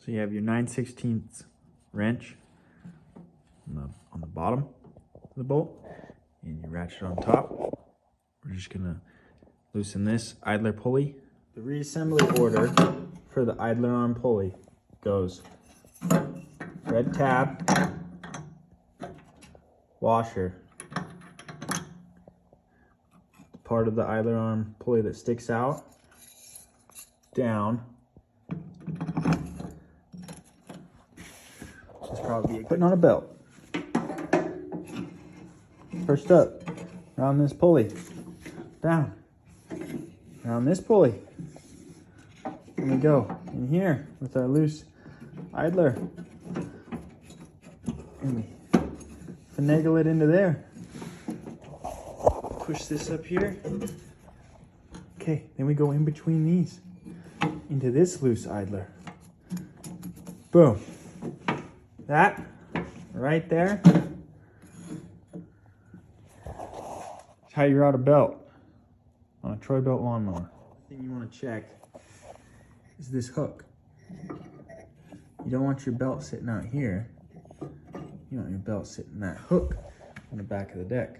So you have your 9/16 wrench on the bottom of the bolt, and you ratchet on top. We're just gonna loosen this idler pulley. The reassembly order for the idler arm pulley goes red tab, washer, part of the idler arm pulley that sticks out, down. This probably be putting on a belt. First up, around this pulley, down, around this pulley. Here we go, in here with our loose idler. And we finagle it into there. Push this up here. Okay, then we go in between these into this loose idler. Boom. That right there is how you route a belt on a Troy Bilt lawnmower. The thing you want to check is this hook. You don't want your belt sitting out here. You want your belt sitting in that hook on the back of the deck.